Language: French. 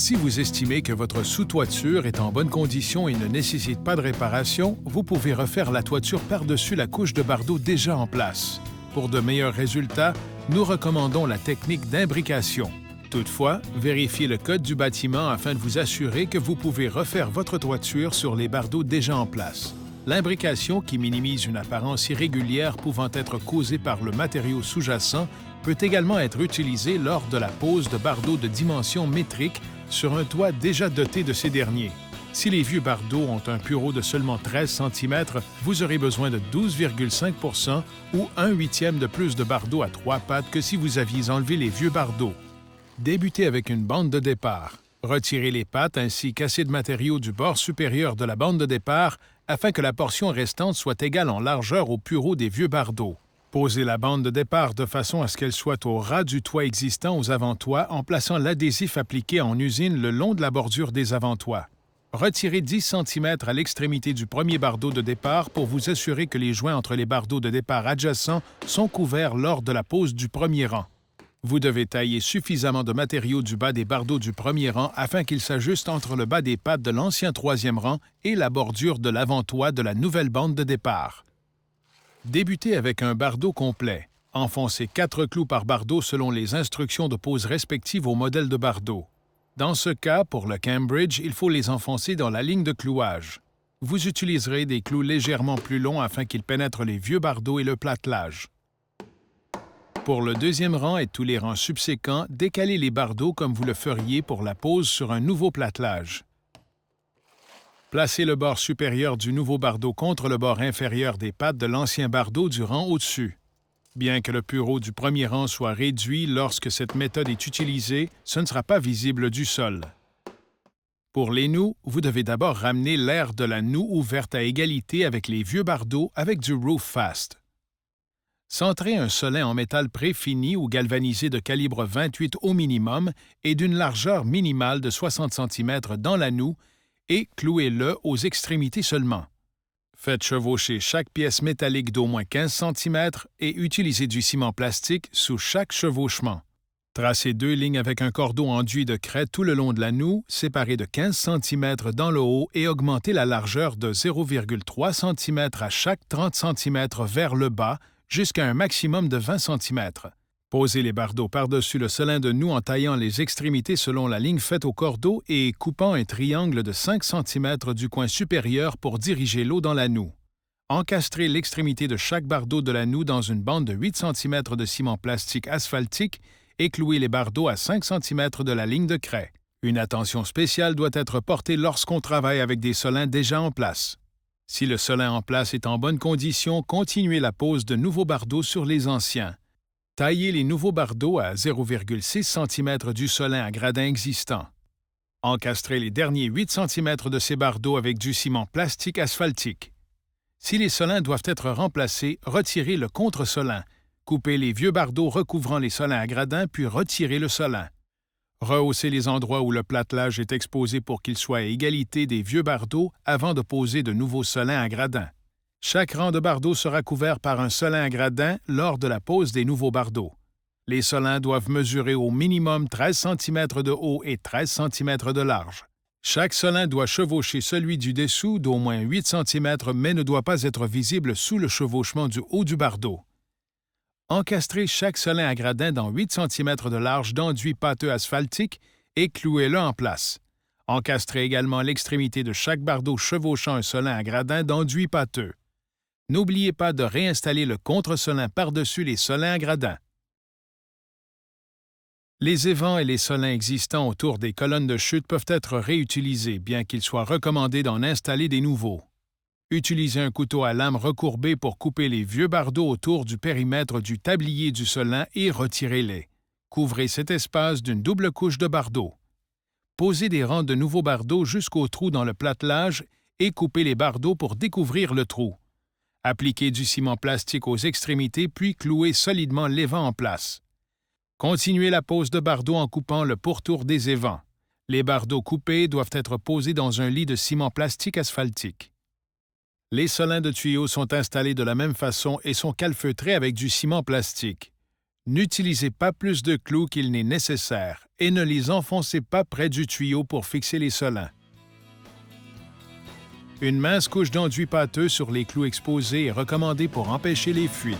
Si vous estimez que votre sous-toiture est en bonne condition et ne nécessite pas de réparation, vous pouvez refaire la toiture par-dessus la couche de bardeau déjà en place. Pour de meilleurs résultats, nous recommandons la technique d'imbrication. Toutefois, vérifiez le code du bâtiment afin de vous assurer que vous pouvez refaire votre toiture sur les bardeaux déjà en place. L'imbrication, qui minimise une apparence irrégulière pouvant être causée par le matériau sous-jacent, peut également être utilisée lors de la pose de bardeaux de dimension métrique sur un toit déjà doté de ces derniers. Si les vieux bardeaux ont un pureau de seulement 13 cm, vous aurez besoin de 12,5 % ou 1/8 de plus de bardeaux à 3 pattes que si vous aviez enlevé les vieux bardeaux. Débutez avec une bande de départ. Retirez les pattes ainsi qu'assez de matériaux du bord supérieur de la bande de départ afin que la portion restante soit égale en largeur au pureau des vieux bardeaux. Posez la bande de départ de façon à ce qu'elle soit au ras du toit existant aux avant-toits en plaçant l'adhésif appliqué en usine le long de la bordure des avant-toits. Retirez 10 cm à l'extrémité du premier bardeau de départ pour vous assurer que les joints entre les bardeaux de départ adjacents sont couverts lors de la pose du premier rang. Vous devez tailler suffisamment de matériaux du bas des bardeaux du premier rang afin qu'ils s'ajustent entre le bas des pattes de l'ancien troisième rang et la bordure de l'avant-toit de la nouvelle bande de départ. Débutez avec un bardeau complet. Enfoncez 4 clous par bardeau selon les instructions de pose respectives au modèle de bardeau. Dans ce cas, pour le Cambridge, il faut les enfoncer dans la ligne de clouage. Vous utiliserez des clous légèrement plus longs afin qu'ils pénètrent les vieux bardeaux et le platelage. Pour le deuxième rang et tous les rangs subséquents, décalez les bardeaux comme vous le feriez pour la pose sur un nouveau platelage. Placez le bord supérieur du nouveau bardeau contre le bord inférieur des pattes de l'ancien bardeau du rang au-dessus. Bien que le pureau du premier rang soit réduit lorsque cette méthode est utilisée, ce ne sera pas visible du sol. Pour les noues, vous devez d'abord ramener l'aire de la noue ouverte à égalité avec les vieux bardeaux avec du Roof Fast. Centrez un soleil en métal préfini ou galvanisé de calibre 28 au minimum et d'une largeur minimale de 60 cm dans la noue et clouez-le aux extrémités seulement. Faites chevaucher chaque pièce métallique d'au moins 15 cm et utilisez du ciment plastique sous chaque chevauchement. Tracez 2 lignes avec un cordeau enduit de craie tout le long de la noue, séparé de 15 cm dans le haut et augmentez la largeur de 0,3 cm à chaque 30 cm vers le bas jusqu'à un maximum de 20 cm. Posez les bardeaux par-dessus le solin de noue en taillant les extrémités selon la ligne faite au cordeau et coupant un triangle de 5 cm du coin supérieur pour diriger l'eau dans la noue. Encastrez l'extrémité de chaque bardeau de la noue dans une bande de 8 cm de ciment plastique asphaltique et clouez les bardeaux à 5 cm de la ligne de craie. Une attention spéciale doit être portée lorsqu'on travaille avec des solins déjà en place. Si le solin en place est en bonne condition, continuez la pose de nouveaux bardeaux sur les anciens. Taillez les nouveaux bardeaux à 0,6 cm du solin à gradin existant. Encastrez les derniers 8 cm de ces bardeaux avec du ciment plastique asphaltique. Si les solins doivent être remplacés, retirez le contre-solin. Coupez les vieux bardeaux recouvrant les solins à gradin, puis retirez le solin. Rehaussez les endroits où le platelage est exposé pour qu'il soit à égalité des vieux bardeaux avant de poser de nouveaux solins à gradin. Chaque rang de bardeaux sera couvert par un solin à gradin lors de la pose des nouveaux bardeaux. Les solins doivent mesurer au minimum 13 cm de haut et 13 cm de large. Chaque solin doit chevaucher celui du dessous d'au moins 8 cm mais ne doit pas être visible sous le chevauchement du haut du bardeau. Encastrez chaque solin à gradin dans 8 cm de large d'enduit pâteux asphaltique et clouez-le en place. Encastrez également l'extrémité de chaque bardeau chevauchant un solin à gradin d'enduit pâteux. N'oubliez pas de réinstaller le contre-solin par-dessus les solins à gradin. Les évents et les solins existants autour des colonnes de chute peuvent être réutilisés, bien qu'il soit recommandé d'en installer des nouveaux. Utilisez un couteau à lame recourbé pour couper les vieux bardeaux autour du périmètre du tablier du solin et retirez-les. Couvrez cet espace d'une double couche de bardeaux. Posez des rangs de nouveaux bardeaux jusqu'au trou dans le platelage et coupez les bardeaux pour découvrir le trou. Appliquez du ciment plastique aux extrémités puis clouez solidement l'évent en place. Continuez la pose de bardeaux en coupant le pourtour des évents. Les bardeaux coupés doivent être posés dans un lit de ciment plastique asphaltique. Les solins de tuyaux sont installés de la même façon et sont calfeutrés avec du ciment plastique. N'utilisez pas plus de clous qu'il n'est nécessaire et ne les enfoncez pas près du tuyau pour fixer les solins. Une mince couche d'enduit pâteux sur les clous exposés est recommandée pour empêcher les fuites.